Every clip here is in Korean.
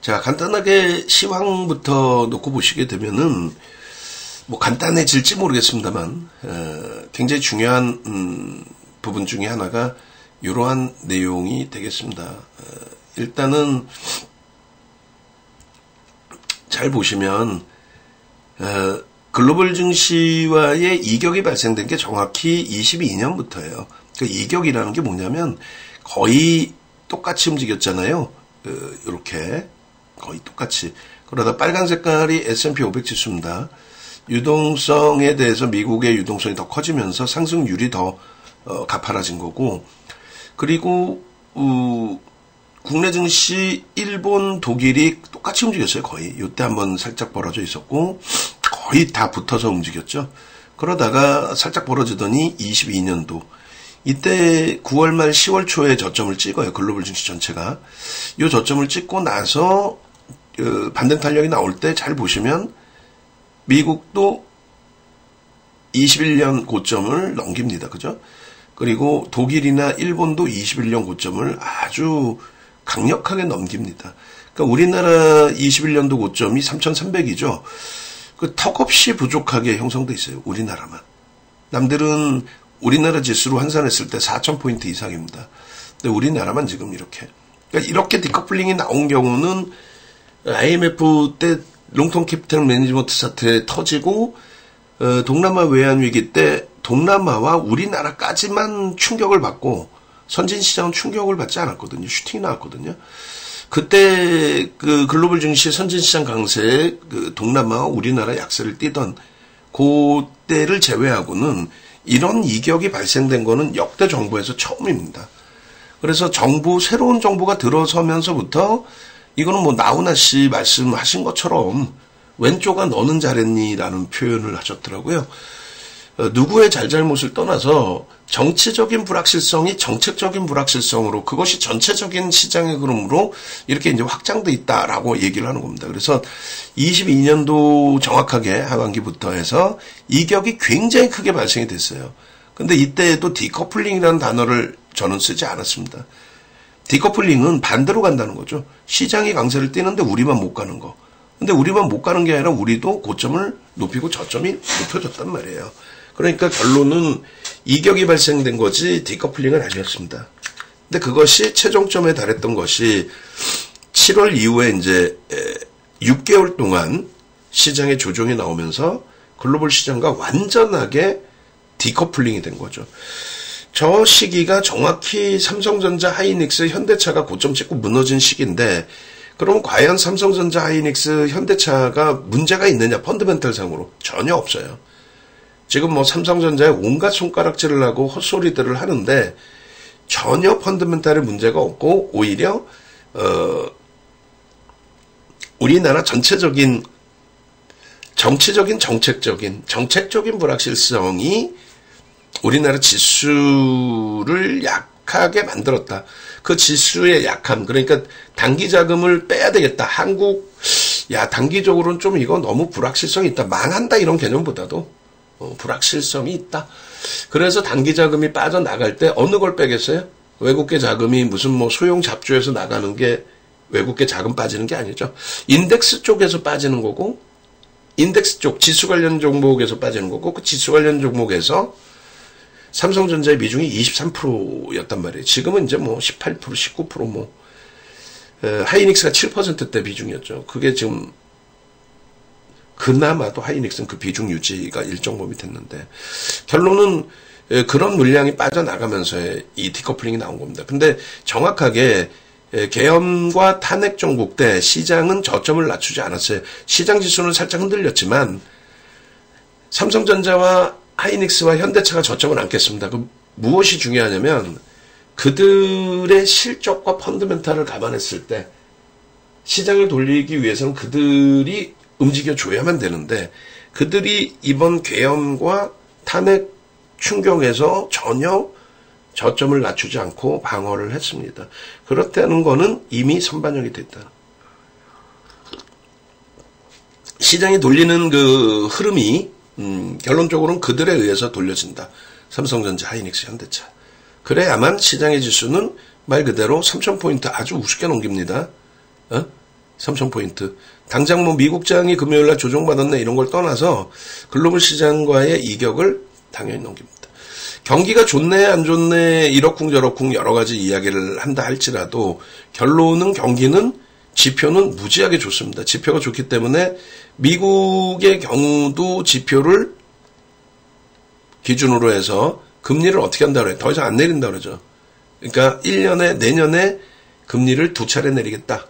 자, 간단하게 시황부터 놓고 보시게 되면은, 뭐 간단해질지 모르겠습니다만, 굉장히 중요한, 부분 중에 하나가 이러한 내용이 되겠습니다. 일단은, 잘 보시면, 글로벌 증시와의 이격이 발생된 게 정확히 22년부터예요. 그 이격이라는 게 뭐냐면, 거의 똑같이 움직였잖아요. 이렇게. 거의 똑같이. 그러다 빨간 색깔이 S&P 500 지수입니다. 유동성에 대해서 미국의 유동성이 더 커지면서 상승률이 더 가파라진 거고, 그리고 국내 증시 일본, 독일이 똑같이 움직였어요. 거의. 이때 한번 살짝 벌어져 있었고 거의 다 붙어서 움직였죠. 그러다가 살짝 벌어지더니 22년도 이때 9월 말 10월 초에 저점을 찍어요. 글로벌 증시 전체가. 이 저점을 찍고 나서 반등 탄력이 나올 때 잘 보시면 미국도 21년 고점을 넘깁니다. 그죠? 그리고 독일이나 일본도 21년 고점을 아주 강력하게 넘깁니다. 그러니까 우리나라 21년도 고점이 3,300이죠. 그 턱없이 부족하게 형성돼 있어요. 우리나라만. 남들은 우리나라 지수로 환산했을 때 4,000포인트 이상입니다. 근데 우리나라만 지금 이렇게. 그러니까 이렇게 디커플링이 나온 경우는 IMF 때 롱텀 캐피탈 매니지먼트 사태 터지고 동남아 외환 위기 때 동남아와 우리나라까지만 충격을 받고 선진 시장은 충격을 받지 않았거든요. 슈팅이 나왔거든요. 그때 그 글로벌 증시 선진 시장 강세에 그 동남아와 우리나라 약세를 띠던 그때를 제외하고는 이런 이격이 발생된 거는 역대 정부에서 처음입니다. 그래서 새로운 정부가 들어서면서부터 이거는 뭐 나훈아 씨 말씀하신 것처럼 왼쪽아 너는 잘했니라는 표현을 하셨더라고요. 누구의 잘잘못을 떠나서 정치적인 불확실성이 정책적인 불확실성으로 그것이 전체적인 시장의 흐름으로 이렇게 이제 확장돼 있다라고 얘기를 하는 겁니다. 그래서 22년도 정확하게 하반기부터 해서 이격이 굉장히 크게 발생이 됐어요. 근데 이때에도 디커플링이라는 단어를 저는 쓰지 않았습니다. 디커플링은 반대로 간다는 거죠. 시장이 강세를 띠는데 우리만 못 가는 거. 근데 우리만 못 가는 게 아니라 우리도 고점을 높이고 저점이 높여졌단 말이에요. 그러니까 결론은 이격이 발생된 거지 디커플링은 아니었습니다. 근데 그것이 최종점에 달했던 것이 7월 이후에 이제 6개월 동안 시장의 조정이 나오면서 글로벌 시장과 완전하게 디커플링이 된 거죠. 저 시기가 정확히 삼성전자, 하이닉스, 현대차가 고점 찍고 무너진 시기인데 그럼 과연 삼성전자, 하이닉스, 현대차가 문제가 있느냐 펀더멘털상으로 전혀 없어요. 지금 뭐 삼성전자에 온갖 손가락질을 하고 헛소리들을 하는데 전혀 펀더멘털에 문제가 없고 오히려 우리나라 전체적인 정치적인 정책적인 불확실성이 우리나라 지수를 약하게 만들었다. 그 지수의 약함, 그러니까 단기 자금을 빼야 되겠다. 단기적으로는 좀 이거 너무 불확실성이 있다. 망한다 이런 개념보다도 불확실성이 있다. 그래서 단기 자금이 빠져나갈 때 어느 걸 빼겠어요? 외국계 자금이 무슨 뭐 소형 잡주에서 나가는 게 외국계 자금 빠지는 게 아니죠. 인덱스 쪽에서 빠지는 거고, 인덱스 쪽, 지수 관련 종목에서 빠지는 거고, 그 지수 관련 종목에서 삼성전자의 비중이 23%였단 말이에요. 지금은 이제 뭐 18%, 19% 뭐, 하이닉스가 7%대 비중이었죠. 그게 지금, 그나마도 하이닉스는 그 비중 유지가 일정 범위 됐는데, 결론은 그런 물량이 빠져나가면서의 이 디커플링이 나온 겁니다. 근데 정확하게 계엄과 탄핵 종국 때 시장은 저점을 낮추지 않았어요. 시장 지수는 살짝 흔들렸지만, 삼성전자와 하이닉스와 현대차가 저점을 안겠습니다. 그 무엇이 중요하냐면 그들의 실적과 펀더멘탈을 감안했을 때 시장을 돌리기 위해서는 그들이 움직여줘야만 되는데 그들이 이번 계엄과 탄핵 충격에서 전혀 저점을 낮추지 않고 방어를 했습니다. 그렇다는 거는 이미 선반영이 됐다. 시장이 돌리는 그 흐름이 결론적으로는 그들에 의해서 돌려진다. 삼성전자, 하이닉스, 현대차. 그래야만 시장의 지수는 말 그대로 3,000포인트 아주 우습게 넘깁니다. 3,000포인트. 당장 뭐 미국장이 금요일날 조정받았네 이런 걸 떠나서 글로벌 시장과의 이격을 당연히 넘깁니다. 경기가 좋네 안 좋네 이러쿵저러쿵 여러 가지 이야기를 한다 할지라도 결론은 경기는 지표는 무지하게 좋습니다. 지표가 좋기 때문에 미국의 경우도 지표를 기준으로 해서 금리를 어떻게 한다고 해요? 더 이상 안 내린다고 그러죠. 그러니까 1년에 내년에 금리를 2차례 내리겠다.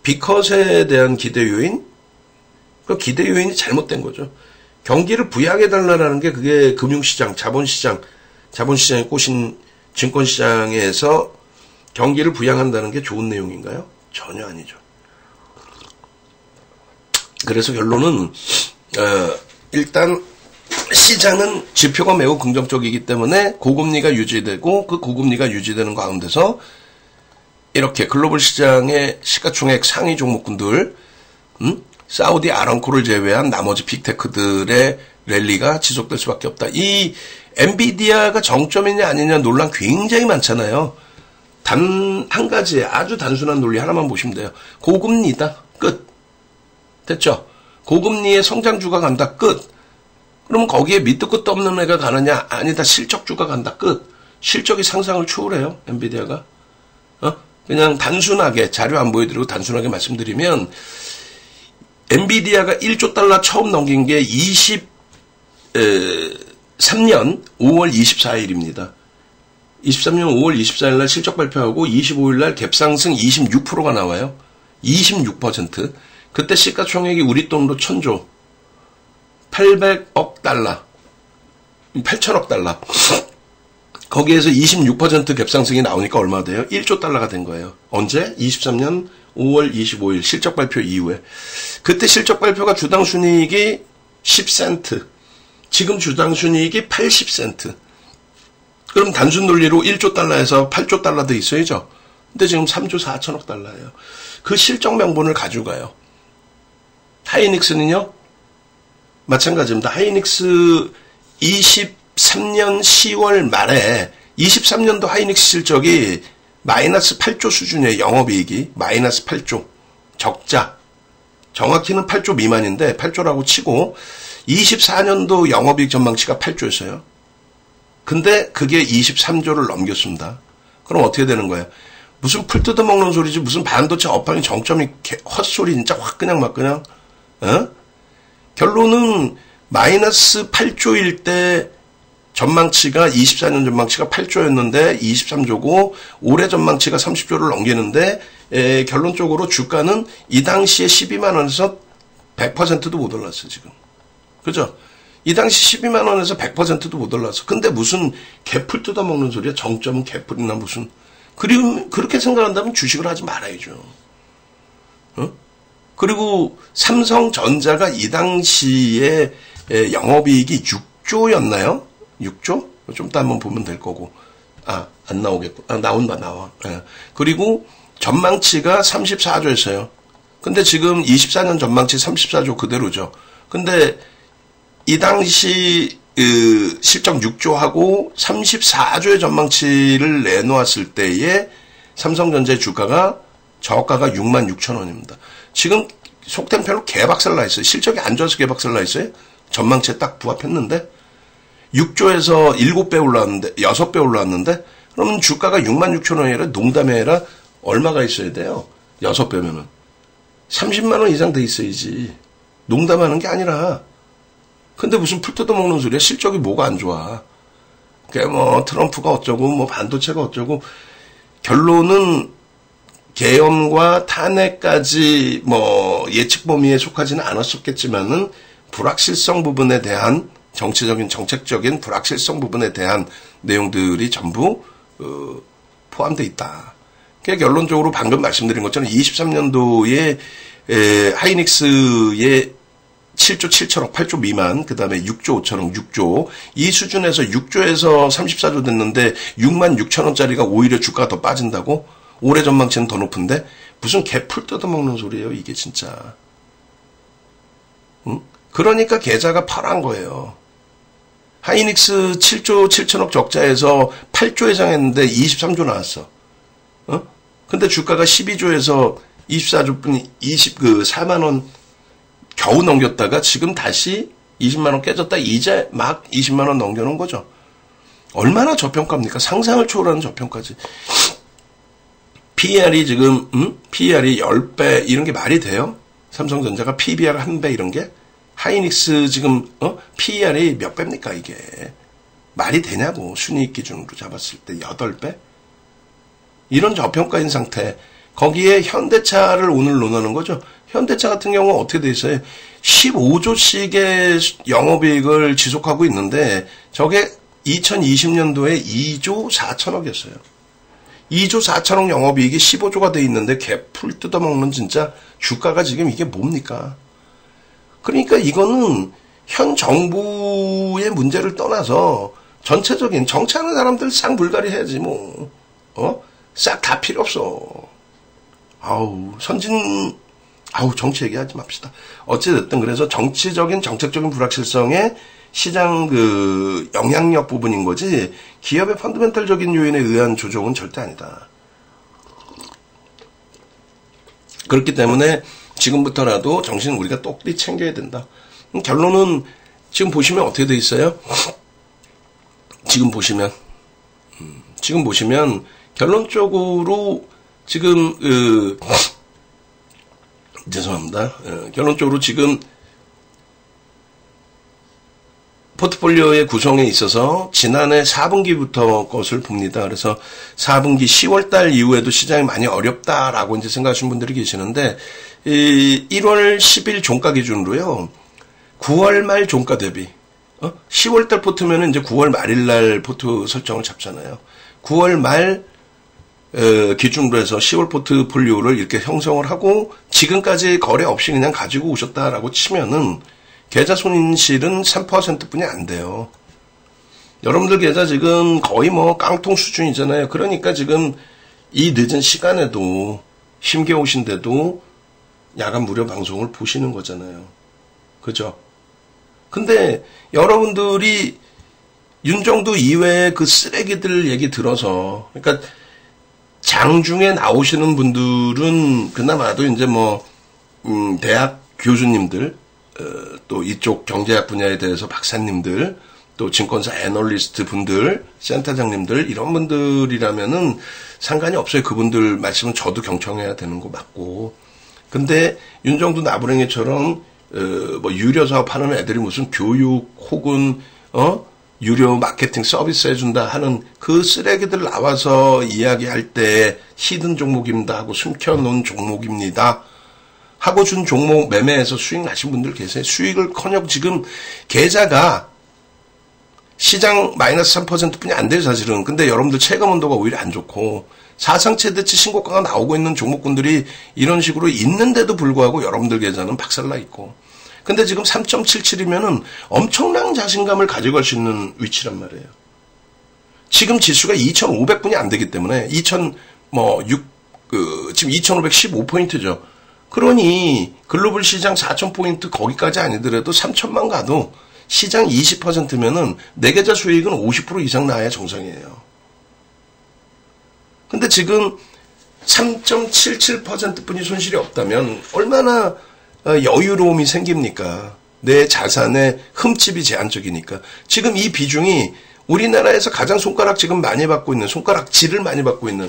비컷에 대한 기대 요인? 그 기대 요인이 잘못된 거죠. 경기를 부양해달라는 게 그게 금융시장, 자본시장에 꼬신 증권시장에서 경기를 부양한다는 게 좋은 내용인가요? 전혀 아니죠. 그래서 결론은 일단 시장은 지표가 매우 긍정적이기 때문에 고금리가 유지되고 그 고금리가 유지되는 가운데서 이렇게 글로벌 시장의 시가총액 상위 종목군들 사우디 아람코를 제외한 나머지 빅테크들의 랠리가 지속될 수밖에 없다. 이 엔비디아가 정점이냐 아니냐 논란 굉장히 많잖아요. 단 한 가지 아주 단순한 논리 하나만 보시면 돼요. 고금리다. 끝. 됐죠? 고금리의 성장주가 간다. 끝. 그러면 거기에 밑도 끝도 없는 애가 가느냐? 아니다. 실적주가 간다. 끝. 실적이 상상을 초월해요. 엔비디아가. 그냥 단순하게 자료 안 보여드리고 단순하게 말씀드리면 엔비디아가 1조 달러 처음 넘긴 게 23년 5월 24일입니다. 23년 5월 24일 날 실적 발표하고 25일 날 갭상승 26%가 나와요. 26%. 그때 시가총액이 우리 돈으로 1000조. 800억 달러. 8천억 달러. 거기에서 26% 갭상승이 나오니까 얼마 돼요? 1조 달러가 된 거예요. 언제? 23년 5월 25일 실적 발표 이후에. 그때 실적 발표가 주당 순이익이 10센트. 지금 주당 순이익이 80센트. 그럼 단순 논리로 1조 달러에서 8조 달러 돼 있어야죠. 근데 지금 3조 4천억 달러예요. 그 실적 명분을 가져가요. 하이닉스는요? 마찬가지입니다. 하이닉스 23년 10월 말에 23년도 하이닉스 실적이 마이너스 8조 수준이에요. 영업이익이 마이너스 8조. 적자. 정확히는 8조 미만인데 8조라고 치고 24년도 영업이익 전망치가 8조였어요. 근데 그게 23조를 넘겼습니다. 그럼 어떻게 되는 거예요? 무슨 풀 뜯어먹는 소리지 무슨 반도체 업황이 정점이 헛소리 진짜 확 그냥 막 그냥 결론은 마이너스 8조일 때 전망치가 24년 전망치가 8조였는데 23조고 올해 전망치가 30조를 넘기는데 결론적으로 주가는 이 당시에 12만 원에서 100%도 못 올랐어 지금. 그죠? 이 당시 12만 원에서 100%도 못 올랐어. 근데 무슨 개풀 뜯어먹는 소리야. 정점은 개풀이나 무슨. 그리고 그렇게 생각한다면 주식을 하지 말아야죠. 그리고 삼성전자가 이 당시에 영업이익이 6조였나요? 6조? 좀 이따 한번 보면 될 거고. 안 나오겠고. 나와. 그리고 전망치가 34조였어요. 근데 지금 24년 전망치 34조 그대로죠. 근데 이 당시 실적 6조하고 34조의 전망치를 내놓았을 때에 삼성전자의 주가가 저가가 66,000원입니다. 지금 속된 표로 개박살 나 있어요. 실적이 안 좋아서 개박살 나 있어요. 전망치에 딱 부합했는데 6조에서 7배 올라왔는데 6배 올라왔는데 그러면 주가가 66,000원이 아니라 농담이 아니라 얼마가 있어야 돼요? 6배면은 30만 원 이상 돼 있어야지. 농담하는 게 아니라. 근데 무슨 풀 뜯어먹는 소리야? 실적이 뭐가 안 좋아? 그게 뭐 트럼프가 어쩌고 뭐 반도체가 어쩌고. 결론은 계엄과 탄핵까지 뭐 예측 범위에 속하지는 않았었겠지만은 불확실성 부분에 대한 정치적인 정책적인 불확실성 부분에 대한 내용들이 전부 포함되어 있다. 그러니까 결론적으로 방금 말씀드린 것처럼 23년도에 하이닉스의 7조 7천억, 8조 미만, 그 다음에 6조 5천억, 6조. 이 수준에서 6조에서 34조 됐는데 66,000원짜리가 오히려 주가가 더 빠진다고? 올해 전망치는 더 높은데? 무슨 개풀 뜯어먹는 소리예요, 이게 진짜. 응? 그러니까 계좌가 파란 거예요. 하이닉스 7조 7천억 적자에서 8조 예상했는데 23조 나왔어. 근데 주가가 12조에서 24주분이 4만원 겨우 넘겼다가 지금 다시 20만원 깨졌다 이제 막 20만원 넘겨놓은 거죠. 얼마나 저평가입니까? 상상을 초월하는 저평가지. PER이 지금 PER이 10배 이런 게 말이 돼요? 삼성전자가 PBR 1배 이런 게? 하이닉스 지금 PER이 몇 배입니까 이게? 말이 되냐고. 순이익 기준으로 잡았을 때 8배? 이런 저평가인 상태. 거기에 현대차를 오늘 논하는 거죠. 현대차 같은 경우는 어떻게 돼 있어요? 15조씩의 영업이익을 지속하고 있는데 저게 2020년도에 2조 4천억이었어요. 2조 4천억 영업이익이 15조가 돼 있는데 개풀 뜯어먹는 진짜 주가가 지금 이게 뭡니까? 그러니까 이거는 현 정부의 문제를 떠나서 전체적인 정치하는 사람들 싹 물갈이 해야지 뭐. 싹 다 필요 없어. 정치 얘기하지 맙시다. 어찌됐든 그래서 정책적인 불확실성에 시장 영향력 부분인 거지 기업의 펀더멘털적인 요인에 의한 조정은 절대 아니다. 그렇기 때문에 지금부터라도 정신은 우리가 똑띠 챙겨야 된다. 결론은 지금 보시면 어떻게 돼 있어요? 지금 보시면 결론적으로 지금 죄송합니다. 결론적으로 지금 포트폴리오의 구성에 있어서 지난해 4분기부터 것을 봅니다. 그래서 4분기 10월달 이후에도 시장이 많이 어렵다라고 이제 생각하시는 분들이 계시는데 1월 10일 종가 기준으로요. 9월 말 종가 대비 10월달 포트면은 이제 9월 말일날 포트 설정을 잡잖아요. 9월 말 기준으로 해서 10월 포트폴리오를 이렇게 형성을 하고 지금까지 거래 없이 그냥 가지고 오셨다라고 치면은 계좌 손실은 3%뿐이 안 돼요. 여러분들 계좌 지금 거의 뭐 깡통 수준이잖아요. 그러니까 지금 이 늦은 시간에도 힘겨우신데도 야간 무료 방송을 보시는 거잖아요. 그죠? 근데 여러분들이 윤정도 이외의 그 쓰레기들 얘기 들어서 그러니까 장중에 나오시는 분들은 그나마도 이제 뭐 대학 교수님들 또 이쪽 경제학 분야에 대해서 박사님들 또 증권사 애널리스트 분들 센터장님들 이런 분들이라면은 상관이 없어요. 그분들 말씀은 저도 경청해야 되는 거 맞고. 근데 윤정도 나부랭이처럼 뭐 유료 사업하는 애들이 무슨 교육 혹은 유료 마케팅 서비스 해준다 하는 그 쓰레기들 나와서 이야기할 때 히든 종목입니다 하고 숨겨놓은 종목입니다 하고 준 종목 매매해서 수익 나신 분들 계세요. 수익을커녕 지금 계좌가 시장 마이너스 3%뿐이 안 돼요 사실은. 근데 여러분들 체감 온도가 오히려 안 좋고 사상 최대치 신고가가 나오고 있는 종목군들이 이런 식으로 있는데도 불구하고 여러분들 계좌는 박살나 있고. 근데 지금 3.77이면은 엄청난 자신감을 가져갈 수 있는 위치란 말이에요. 지금 지수가 2,500분이 안 되기 때문에 지금 2,515포인트죠. 그러니 글로벌 시장 4,000포인트 거기까지 아니더라도 3,000만 가도 시장 20%면은 내 계좌 수익은 50% 이상 나야 정상이에요. 근데 지금 3.77%뿐이 손실이 없다면 얼마나 여유로움이 생깁니까? 내 자산의 흠집이 제한적이니까. 지금 이 비중이 우리나라에서 가장 손가락질을 많이 받고 있는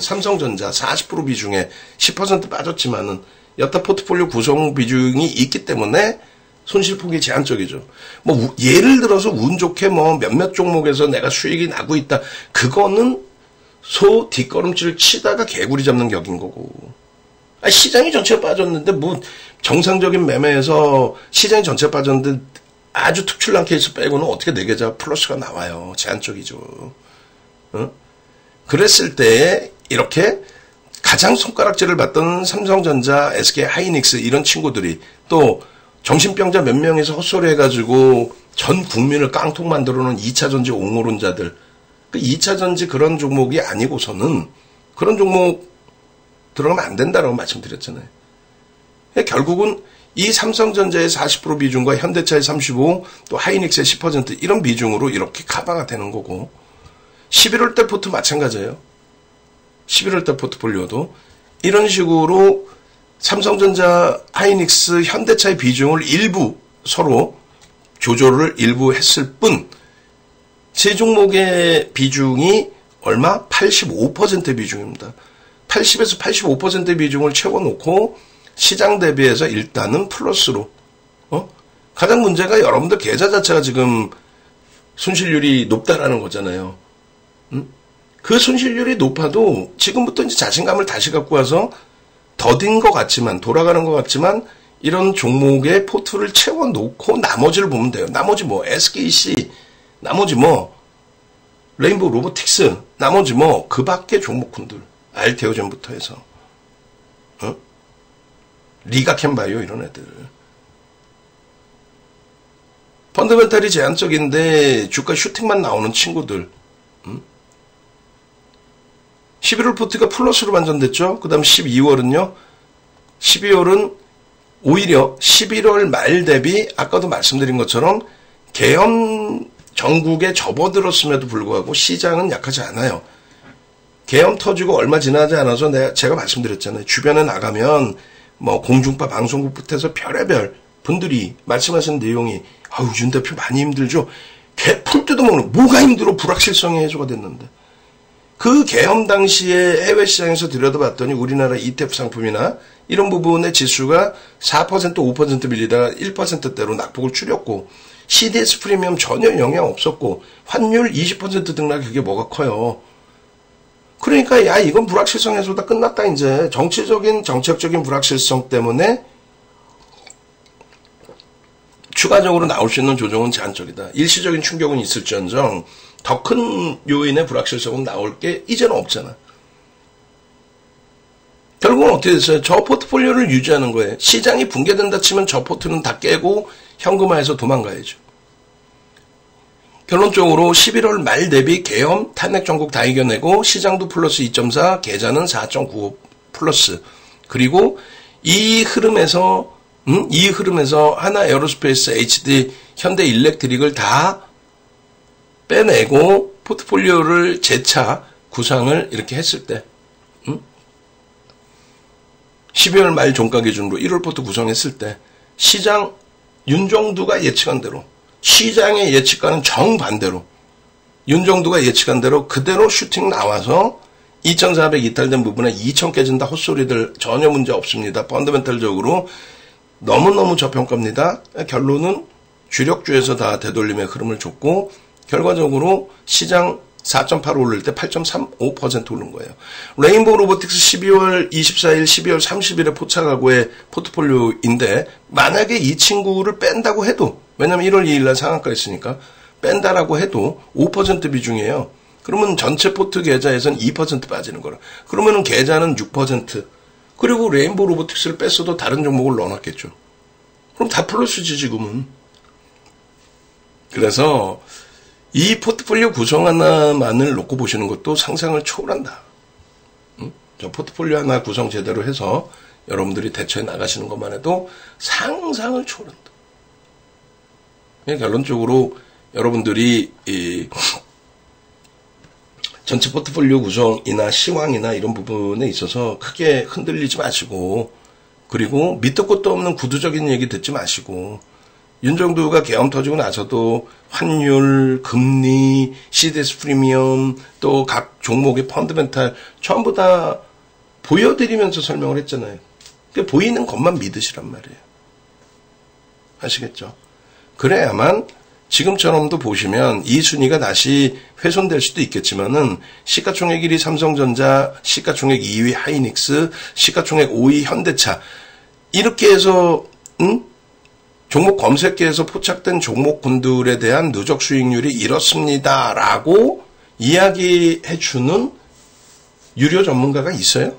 삼성전자 40% 비중에 10% 빠졌지만은 여타 포트폴리오 구성 비중이 있기 때문에 손실폭이 제한적이죠. 뭐 예를 들어서 운 좋게 뭐 몇몇 종목에서 내가 수익이 나고 있다. 그거는 소 뒷걸음질 치다가 개구리 잡는 격인 거고. 시장이 전체가 빠졌는데 뭐 정상적인 매매에서 시장이 전체가 빠졌는데 아주 특출난 케이스 빼고는 어떻게 내 계좌 플러스가 나와요. 제한적이죠. 그랬을 때 이렇게 가장 손가락질을 받던 삼성전자, SK 하이닉스 이런 친구들이 또 정신병자 몇 명에서 헛소리 해가지고 전 국민을 깡통 만들어놓은 2차전지 옹호론자들. 그 2차전지 그런 종목이 아니고서는 그런 종목 들어가면 안 된다라고 말씀드렸잖아요. 결국은 이 삼성전자의 40% 비중과 현대차의 35%, 또 하이닉스의 10% 이런 비중으로 이렇게 커버가 되는 거고 11월달 포트 마찬가지예요. 11월달 포트폴리오도 이런 식으로 삼성전자, 하이닉스, 현대차의 비중을 일부 서로 조절을 일부 했을 뿐, 세 종목의 비중이 얼마? 85% 비중입니다. 80에서 85% 비중을 채워놓고 시장 대비해서 일단은 플러스로. 가장 문제가 여러분들 계좌 자체가 지금 손실률이 높다라는 거잖아요. 그 손실률이 높아도 지금부터 이제 자신감을 다시 갖고 와서 더딘 것 같지만, 돌아가는 것 같지만, 이런 종목의 포트를 채워놓고 나머지를 보면 돼요. 나머지 뭐, SKC, 나머지 뭐, 레인보우 로보틱스, 나머지 뭐, 그 밖의 종목군들. 알테오젠부터 해서. 리가캔바이오 이런 애들. 펀더멘탈이 제한적인데 주가 슈팅만 나오는 친구들. 11월 포트가 플러스로 반전됐죠. 그 다음 12월은요. 12월은 오히려 11월 말 대비 아까도 말씀드린 것처럼 계엄 전국에 접어들었음에도 불구하고 시장은 약하지 않아요. 계엄 터지고 얼마 지나지 않아서 제가 말씀드렸잖아요. 주변에 나가면 뭐 공중파 방송국부터 해서 별의별 분들이 말씀하신 내용이 아유 윤 대표 많이 힘들죠. 풀 뜯어먹는 뭐가 힘들어. 불확실성이 해소가 됐는데. 그 계엄 당시에 해외 시장에서 들여다봤더니 우리나라 ETF 상품이나 이런 부분의 지수가 4% 5% 밀리다가 1%대로 낙폭을 줄였고 CDS 프리미엄 전혀 영향 없었고 환율 20% 등락. 그게 뭐가 커요. 그러니까 야 이건 불확실성 해소다 끝났다. 이제 정책적인 불확실성 때문에 추가적으로 나올 수 있는 조정은 제한적이다. 일시적인 충격은 있을지언정 더 큰 요인의 불확실성은 나올 게 이제는 없잖아. 결국은 어떻게 됐어요? 저 포트폴리오를 유지하는 거예요. 시장이 붕괴된다 치면 저 포트는 다 깨고 현금화해서 도망가야죠. 결론적으로 11월 말 대비 계엄, 탄핵 전국 다 이겨내고 시장도 플러스 2.4, 계좌는 4.95 플러스. 그리고 이 흐름에서 하나 에어로스페이스, HD, 현대 일렉트릭을 다 빼내고 포트폴리오를 재차 구상을 이렇게 했을 때 12월 말 종가 기준으로 1월 포트 구성했을 때 시장 윤정두가 예측한 대로 시장의 예측과는 정반대로 윤정두가 예측한 대로 그대로 슈팅 나와서 2400 이탈된 부분에 2000 깨진다 헛소리들 전혀 문제 없습니다. 펀더멘탈적으로 너무너무 저평가입니다. 결론은 주력주에서 다 되돌림의 흐름을 줬고 결과적으로 시장 4.8 오를 때 8.35% 오른 거예요. 레인보우 로보틱스 12월 24일, 12월 30일에 포착하고의 포트폴리오인데 만약에 이 친구를 뺀다고 해도 왜냐면 1월 2일날 상한가 있으니까 뺀다라고 해도 5% 비중이에요. 그러면 전체 포트 계좌에선 2% 빠지는 거라. 그러면은 계좌는 6%. 그리고 레인보우 로보틱스를 뺐어도 다른 종목을 넣어놨겠죠. 그럼 다 플러스지 지금은. 그래서 이 포트폴리오 구성 하나만을 놓고 보시는 것도 상상을 초월한다. 저 포트폴리오 하나 구성 제대로 해서 여러분들이 대처해 나가시는 것만 해도 상상을 초월한다. 결론적으로 여러분들이 이 전체 포트폴리오 구성이나 시황이나 이런 부분에 있어서 크게 흔들리지 마시고 그리고 밑도 끝도 없는 구두적인 얘기 듣지 마시고 윤정두가 계엄 터지고 나서도 환율, 금리, CDS 프리미엄 또 각 종목의 펀드멘탈 전부 다 보여드리면서 설명을 했잖아요. 그러니까 보이는 것만 믿으시란 말이에요. 아시겠죠? 그래야만 지금처럼도 보시면 이 순위가 다시 훼손될 수도 있겠지만은 시가총액 1위 삼성전자, 시가총액 2위 하이닉스, 시가총액 5위 현대차 이렇게 해서 종목 검색기에서 포착된 종목군들에 대한 누적 수익률이 이렇습니다라고 이야기해주는 유료 전문가가 있어요?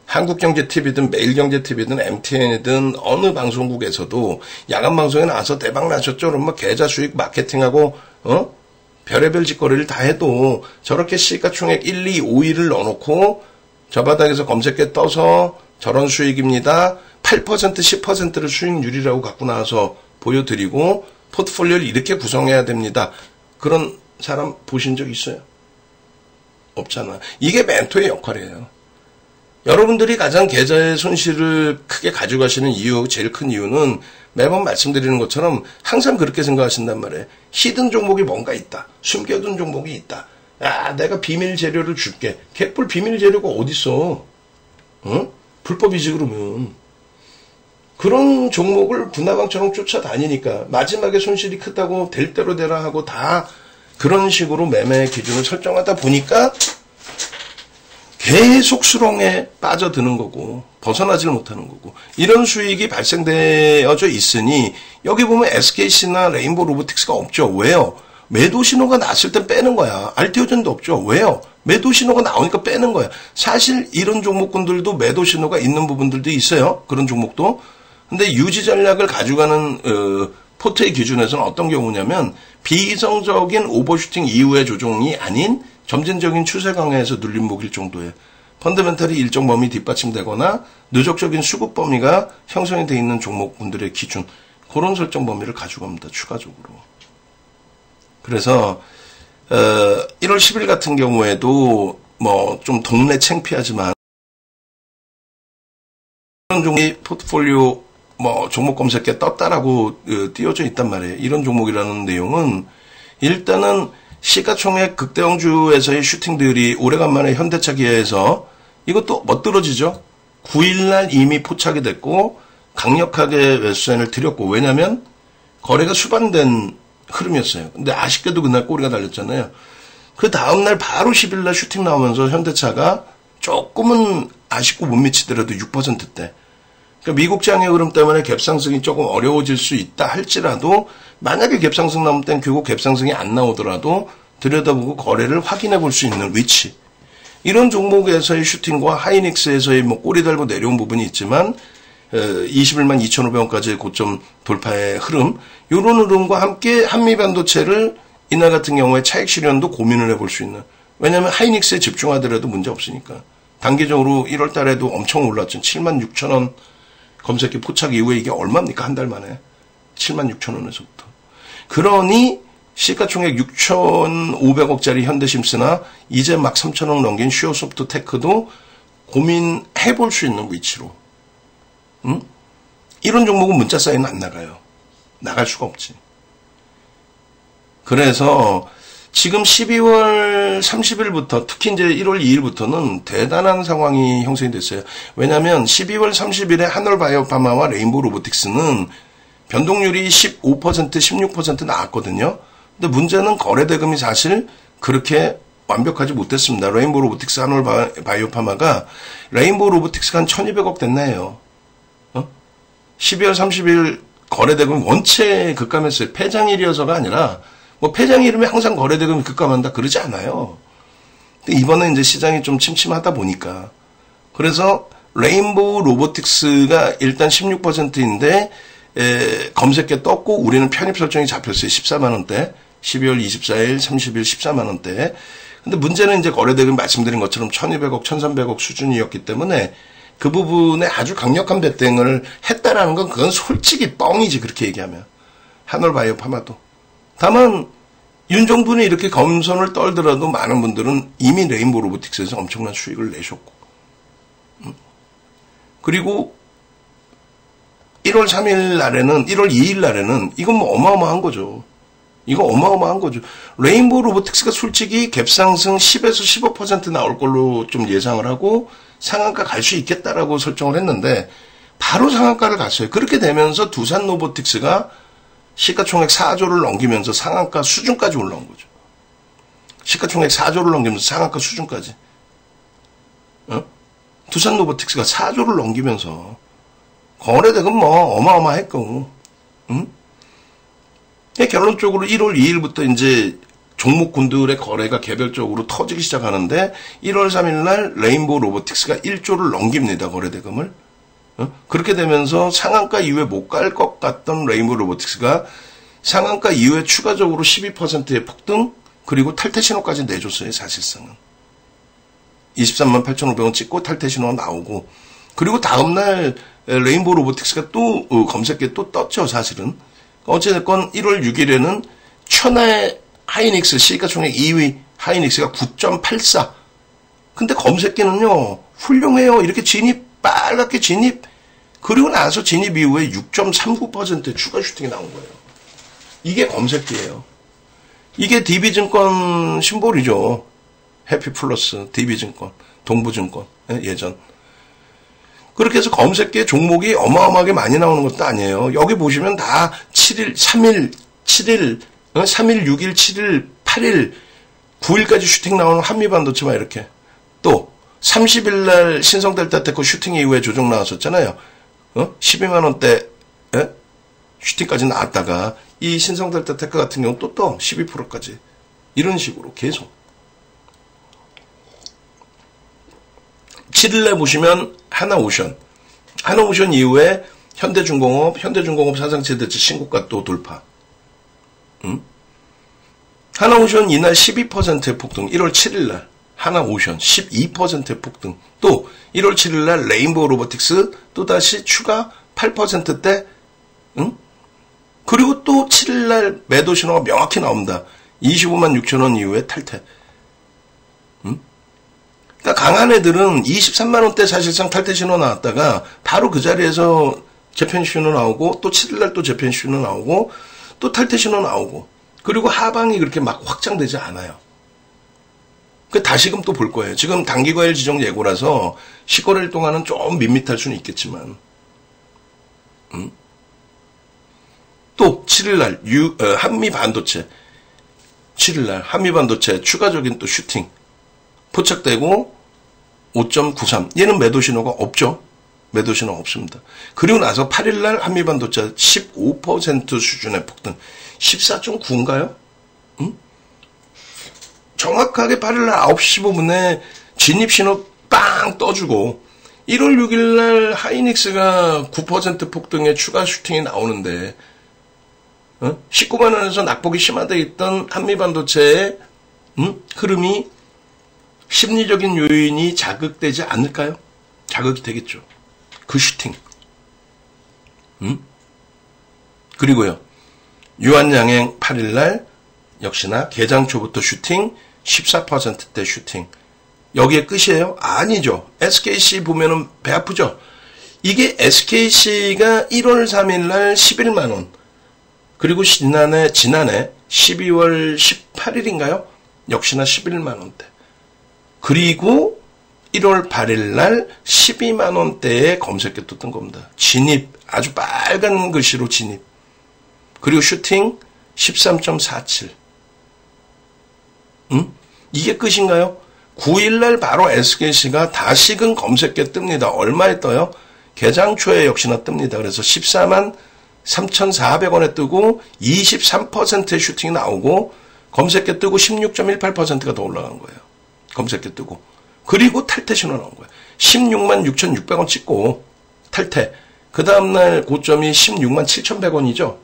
한국경제TV든 매일경제TV든 MTN이든 어느 방송국에서도 야간방송에 나와서 대박 나셨죠? 그럼 뭐 계좌 수익 마케팅하고 별의별 짓거리를 다 해도 저렇게 시가총액 1, 2, 5위를 넣어놓고 저 바닥에서 검색기에 떠서 저런 수익입니다. 8%, 10%를 수익률이라고 갖고 나와서 보여드리고 포트폴리오를 이렇게 구성해야 됩니다. 그런 사람 보신 적 있어요? 없잖아. 이게 멘토의 역할이에요. 여러분들이 가장 계좌의 손실을 크게 가져가시는 이유, 제일 큰 이유는 매번 말씀드리는 것처럼 항상 그렇게 생각하신단 말이에요. 히든 종목이 뭔가 있다. 숨겨둔 종목이 있다. 야, 내가 비밀 재료를 줄게. 개뿔 비밀 재료가 어딨어? 응? 불법이지 그러면. 그런 종목을 분화방처럼 쫓아다니니까 마지막에 손실이 크다고 될 대로 되라 하고 다 그런 식으로 매매 기준을 설정하다 보니까 계속 수렁에 빠져드는 거고 벗어나질 못하는 거고 이런 수익이 발생되어져 있으니 여기 보면 SKC나 레인보우 로보틱스가 없죠. 왜요? 매도 신호가 났을 땐 빼는 거야. 알티오젠도 없죠. 왜요? 매도 신호가 나오니까 빼는 거야. 사실 이런 종목군들도 매도 신호가 있는 부분들도 있어요. 그런 종목도. 근데 유지 전략을 가져가는 포트의 기준에서는 어떤 경우냐면 비이성적인 오버슈팅 이후의 조정이 아닌 점진적인 추세 강화에서 눌림 목일 정도의 펀더멘털이 일정 범위 뒷받침되거나 누적적인 수급 범위가 형성이 되어 있는 종목분들의 기준 그런 설정 범위를 가져갑니다. 추가적으로. 그래서 1월 10일 같은 경우에도 뭐 좀 동네 창피하지만 이런 종목이 포트폴리오 뭐 종목 검색에 떴다라고 띄워져 있단 말이에요. 이런 종목이라는 내용은 일단은 시가총액 극대형주에서의 슈팅들이 오래간만에 현대차 기아에서 이것도 멋들어지죠. 9일날 이미 포착이 됐고 강력하게 매수세를 드렸고 왜냐하면 거래가 수반된 흐름이었어요. 근데 아쉽게도 그날 꼬리가 달렸잖아요. 그 다음날 바로 10일날 슈팅 나오면서 현대차가 조금은 아쉽고 못 미치더라도 6%대. 그러니까 미국 장의 흐름 때문에 갭상승이 조금 어려워질 수 있다 할지라도 만약에 갭상승 나올 땐 결국 갭상승이 안 나오더라도 들여다보고 거래를 확인해 볼 수 있는 위치. 이런 종목에서의 슈팅과 하이닉스에서의 뭐 꼬리 달고 내려온 부분이 있지만 21만 2,500원까지의 고점 돌파의 흐름 이런 흐름과 함께 한미반도체를 이날 같은 경우에 차익 실현도 고민을 해볼 수 있는 왜냐하면 하이닉스에 집중하더라도 문제 없으니까 단기적으로 1월 달에도 엄청 올랐죠. 76,000원 검색기 포착 이후에 이게 얼마입니까? 한 달 만에 76,000원에서부터 그러니 시가총액 6,500억짜리 현대심스나 이제 막 3,000억 넘긴 슈어소프트 테크도 고민해 볼 수 있는 위치로 응? 이런 종목은 문자 사인은 안 나가요. 나갈 수가 없지. 그래서 지금 12월 30일부터 특히 이제 1월 2일부터는 대단한 상황이 형성이 됐어요. 왜냐하면 12월 30일에 한올바이오파마와 레인보우 로보틱스는 변동률이 15%, 16% 나왔거든요. 근데 문제는 거래 대금이 사실 그렇게 완벽하지 못했습니다. 레인보우 로보틱스, 한올바이오파마가 레인보우 로보틱스가 한 1,200억 됐나 해요. 12월 30일 거래 대금이 원체 급감했어요. 폐장일이어서가 아니라 뭐 폐장일이면 항상 거래 대금이 급감한다 그러지 않아요. 근데 이번에 이제 시장이 좀 침침하다 보니까 그래서 레인보우 로보틱스가 일단 16%인데 검색에 떴고 우리는 편입 설정이 잡혔어요. 14만원대. 12월 24일, 30일 14만원대. 근데 문제는 이제 거래대금 말씀드린 것처럼 1200억, 1300억 수준이었기 때문에 그 부분에 아주 강력한 배팅을 했다라는 건 그건 솔직히 뻥이지 그렇게 얘기하면. 한올바이오파마도. 다만 윤 정부는 이렇게 검선을 떨더라도 많은 분들은 이미 레인보우 로보틱스에서 엄청난 수익을 내셨고 그리고 1월 3일 날에는 1월 2일 날에는 이건 뭐 어마어마한 거죠. 이거 어마어마한 거죠. 레인보우 로보틱스가 솔직히 갭상승 10에서 15% 나올 걸로 좀 예상을 하고 상한가 갈 수 있겠다라고 설정을 했는데 바로 상한가를 갔어요. 그렇게 되면서 두산 로보틱스가 시가총액 4조를 넘기면서 상한가 수준까지 올라온 거죠. 시가총액 4조를 넘기면서 상한가 수준까지. 두산 로보틱스가 4조를 넘기면서 거래대금 뭐 어마어마했고, 응? 결론적으로 1월 2일부터 이제 종목군들의 거래가 개별적으로 터지기 시작하는데 1월 3일 날 레인보우 로보틱스가 1조를 넘깁니다. 거래대금을. 그렇게 되면서 상한가 이후에 못 갈 것 같던 레인보우 로보틱스가 상한가 이후에 추가적으로 12%의 폭등 그리고 탈퇴 신호까지 내줬어요. 사실상은. 23만 8,500원 찍고 탈퇴 신호가 나오고 그리고 다음날 레인보우 로보틱스가 또 검색기에 또 떴죠. 사실은. 어찌됐건 1월 6일에는 천하의 하이닉스 시가총액 2위 하이닉스가 9.84 근데 검색기는요 훌륭해요. 이렇게 진입, 빨갛게 진입. 그리고 나서 진입 이후에 6.39%의 추가 슈팅이 나온 거예요. 이게 검색기예요. 이게 DB증권 심볼이죠. 해피플러스, DB증권, 동부증권, 예전. 그렇게 해서 검색기에 종목이 어마어마하게 많이 나오는 것도 아니에요. 여기 보시면 다 7일, 3일, 7일, 3일, 6일, 7일, 8일, 9일까지 슈팅 나오는 한미반도체만 이렇게. 또 30일 날 신성델타테크 슈팅 이후에 조정 나왔었잖아요. 12만원대 슈팅까지 나왔다가 이 신성델타테크 같은 경우 또 12%까지. 이런 식으로 계속. 7일날 보시면 하나오션 이후에 현대중공업 사상 최대치 신고가 또 돌파. 하나오션 이날 12%의 폭등. 1월 7일날 하나오션 12%의 폭등. 또 1월 7일날 레인보우 로보틱스 또다시 추가 8%대. 그리고 또 7일날 매도 신호가 명확히 나옵니다. 25만 6천원 이후에 탈퇴. 그러니까 강한 애들은 23만원대 사실상 탈퇴 신호 나왔다가 바로 그 자리에서 재편 신호 나오고 또 7일날 또 재편 신호 나오고 또 탈퇴 신호 나오고 그리고 하방이 그렇게 막 확장되지 않아요. 그 다시금 또 볼 거예요. 지금 단기과열 지정 예고라서 10거래일 동안은 좀 밋밋할 수는 있겠지만 또 7일날 한미반도체 7일날 한미반도체 추가적인 또 슈팅 포착되고 5.93 얘는 매도 신호가 없죠. 매도 신호 없습니다. 그리고 나서 8일날 한미반도체 15% 수준의 폭등 14.9인가요? 정확하게 8일날 9시 15분에 진입신호 빵 떠주고 1월 6일날 하이닉스가 9% 폭등의 추가 슈팅이 나오는데 19만원에서 낙폭이 심화되어 있던 한미반도체의 흐름이 심리적인 요인이 자극되지 않을까요? 자극이 되겠죠. 그 슈팅. 그리고요. 유한양행 8일날 역시나 개장 초부터 슈팅 14%대 슈팅. 여기에 끝이에요? 아니죠. SKC 보면은 배 아프죠? 이게 SKC가 1월 3일날 11만원. 그리고 지난해 12월 18일인가요? 역시나 11만원대. 그리고 1월 8일날 12만원대에 검색에 떴던 겁니다. 진입. 아주 빨간 글씨로 진입. 그리고 슈팅 13.47. 이게 끝인가요? 9일날 바로 SKC가 다시금 검색에 뜹니다. 얼마에 떠요? 개장 초에 역시나 뜹니다. 그래서 14만 3,400원에 뜨고 23%의 슈팅이 나오고 검색에 뜨고 16.18%가 더 올라간 거예요. 검색에 뜨고. 그리고 탈퇴 신호 나온 거예요. 16만 6,600원 찍고 탈퇴. 그 다음날 고점이 16만 7,100원이죠.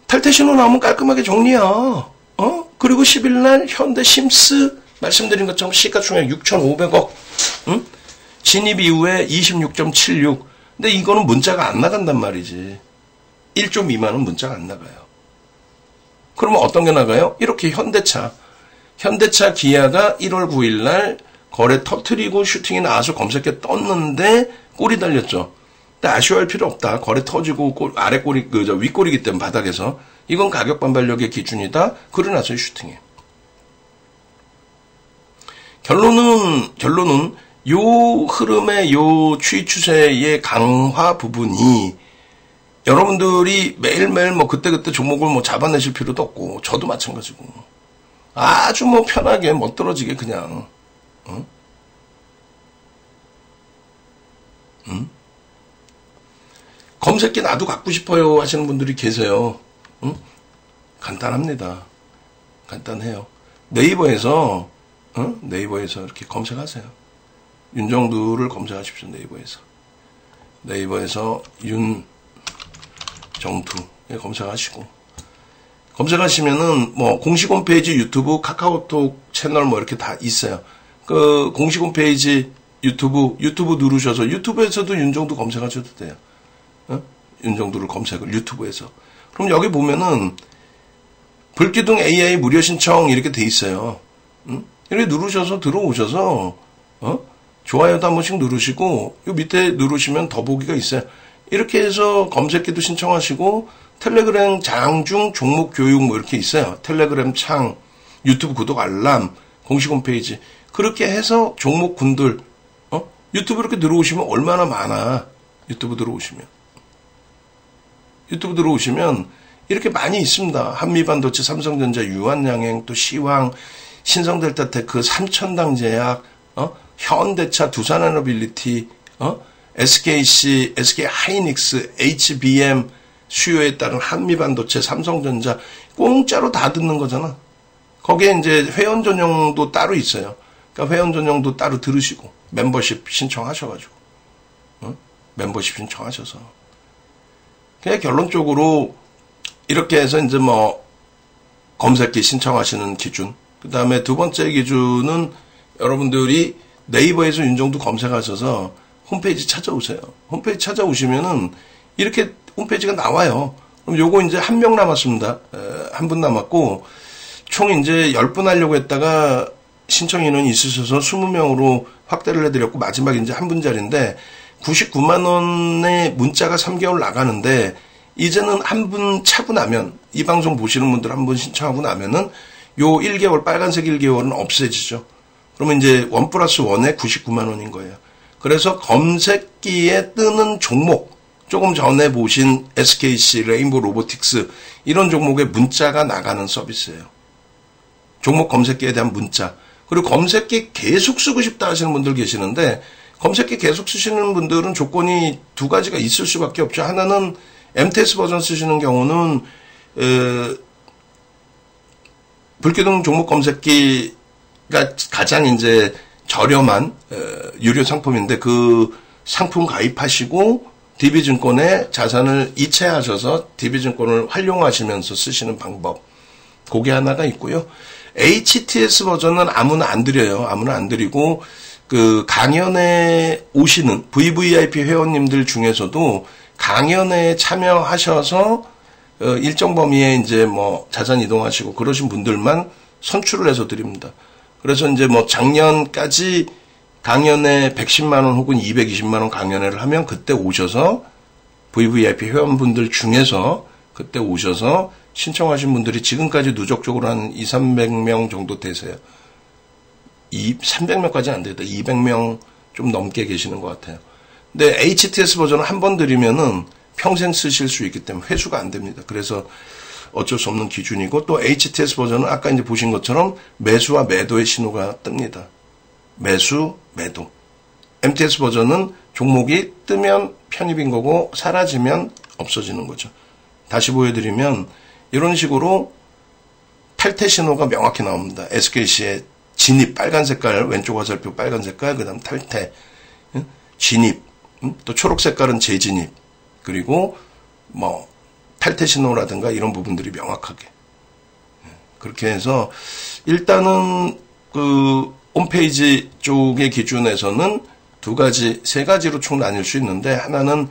탈퇴 신호 나오면 깔끔하게 정리야. 그리고 10일날 현대 심스 말씀드린 것처럼 시가총액 6,500억. 진입 이후에 26.76. 근데 이거는 문자가 안 나간단 말이지. 1조 미만은 문자가 안 나가요. 그러면 어떤 게 나가요? 이렇게 현대차 기아가 1월 9일날 거래 터트리고 슈팅이 나와서 검색에 떴는데 꼬리 달렸죠. 근데 아쉬워할 필요 없다. 거래 터지고 아래 꼬리, 윗꼬리기 때문에 바닥에서. 이건 가격 반발력의 기준이다. 그러고 나서 슈팅해. 결론은 요 흐름의 요 추이 추세의 강화 부분이 여러분들이 매일매일 뭐 그때그때 종목을 뭐 잡아내실 필요도 없고 저도 마찬가지고 아주 뭐 편하게 멋들어지게 그냥 검색기 나도 갖고 싶어요 하시는 분들이 계세요. 간단합니다. 간단해요. 네이버에서 이렇게 검색하세요. 윤정두를 검색하십시오. 네이버에서 윤정두 검색하시고 검색하시면은 뭐 공식 홈페이지 유튜브 카카오톡 채널 뭐 이렇게 다 있어요. 그 공식 홈페이지 유튜브 누르셔서 유튜브에서도 윤정두 검색하셔도 돼요. 윤정두를 검색을 유튜브에서. 그럼 여기 보면은 불기둥 AI 무료 신청 이렇게 돼 있어요. 이렇게 누르셔서 들어오셔서 좋아요도 한 번씩 누르시고 요 밑에 누르시면 더보기가 있어요. 이렇게 해서 검색기도 신청하시고 텔레그램 장중 종목 교육 뭐 이렇게 있어요. 텔레그램 창, 유튜브 구독 알람, 공식 홈페이지 그렇게 해서 종목군들 유튜브 이렇게 들어오시면 얼마나 많아. 유튜브 들어오시면 이렇게 많이 있습니다. 한미반도체, 삼성전자, 유한양행, 또 시황, 신성델타테크, 삼천당제약, 현대차, 두산에너빌리티, SKC, SK하이닉스, HBM 수요에 따른 한미반도체, 삼성전자 공짜로 다 듣는 거잖아. 거기에 이제 회원 전용도 따로 있어요. 그러니까 회원 전용도 따로 들으시고 멤버십 신청하셔가지고 멤버십 신청하셔서 그냥 결론적으로 이렇게 해서 이제 뭐 검색기 신청하시는 기준. 그 다음에 두 번째 기준은 여러분들이 네이버에서 윤정두 검색하셔서 홈페이지 찾아오세요. 홈페이지 찾아오시면은 이렇게 홈페이지가 나와요. 그럼 요거 이제 한 명 남았습니다. 한 분 남았고 총 이제 10분 하려고 했다가 신청 인원이 있으셔서 20명으로 확대를 해드렸고 마지막 이제 한 분짜리인데 99만 원의 문자가 3개월 나가는데 이제는 한 분 차고 나면 이 방송 보시는 분들 한 분 신청하고 나면은 요 1개월 빨간색 1개월은 없어지죠. 그러면 이제 1+1에 99만 원인 거예요. 그래서 검색기에 뜨는 종목 조금 전에 보신 SKC, 레인보우 로보틱스 이런 종목에 문자가 나가는 서비스예요. 종목 검색기에 대한 문자. 그리고 검색기 계속 쓰고 싶다 하시는 분들 계시는데 검색기 계속 쓰시는 분들은 조건이 두 가지가 있을 수밖에 없죠. 하나는 MTS 버전 쓰시는 경우는 불기둥 종목 검색기가 가장 이제 저렴한 유료 상품인데 그 상품 가입하시고 DB증권에 자산을 이체하셔서 DB증권을 활용하시면서 쓰시는 방법. 그게 하나가 있고요. HTS 버전은 아무나 안 드려요. 아무나 안 드리고 그 강연에 오시는 VVIP 회원님들 중에서도 강연에 참여하셔서 일정 범위에 이제 뭐 자산 이동하시고 그러신 분들만 선출을 해서 드립니다. 그래서 이제 뭐 작년까지 강연에 110만 원 혹은 220만 원 강연회를 하면 그때 오셔서 VVIP 회원분들 중에서 그때 오셔서 신청하신 분들이 지금까지 누적적으로 한 200~300명 정도 되세요. 300명까지는 안 되겠다. 200명 좀 넘게 계시는 것 같아요. 근데 HTS 버전을 한 번 드리면은 평생 쓰실 수 있기 때문에 회수가 안 됩니다. 그래서 어쩔 수 없는 기준이고 또 HTS 버전은 아까 이제 보신 것처럼 매수와 매도의 신호가 뜹니다. 매수, 매도. MTS 버전은 종목이 뜨면 편입인 거고 사라지면 없어지는 거죠. 다시 보여드리면 이런 식으로 탈퇴 신호가 명확히 나옵니다. SKC의 진입 빨간 색깔, 왼쪽 화살표 빨간 색깔, 그 다음 탈퇴, 진입, 또 초록 색깔은 재진입, 그리고 뭐 탈퇴 신호라든가 이런 부분들이 명확하게 그렇게 해서 일단은 그 홈페이지 쪽의 기준에서는 두 가지, 세 가지로 총 나뉠 수 있는데 하나는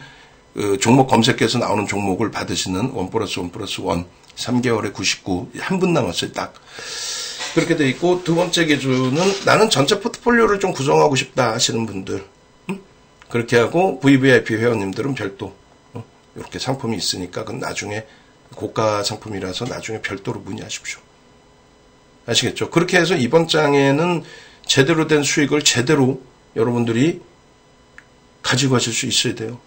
그 종목 검색해서 나오는 종목을 받으시는 1+1+1 3개월에 99 한 분 남았어요 딱 그렇게 돼 있고 두 번째 기준은 나는 전체 포트폴리오를 좀 구성하고 싶다 하시는 분들 그렇게 하고 VVIP 회원님들은 별도 이렇게 상품이 있으니까 그건 나중에 고가 상품이라서 나중에 별도로 문의하십시오. 아시겠죠? 그렇게 해서 이번 장에는 제대로 된 수익을 제대로 여러분들이 가지고 가실 수 있어야 돼요.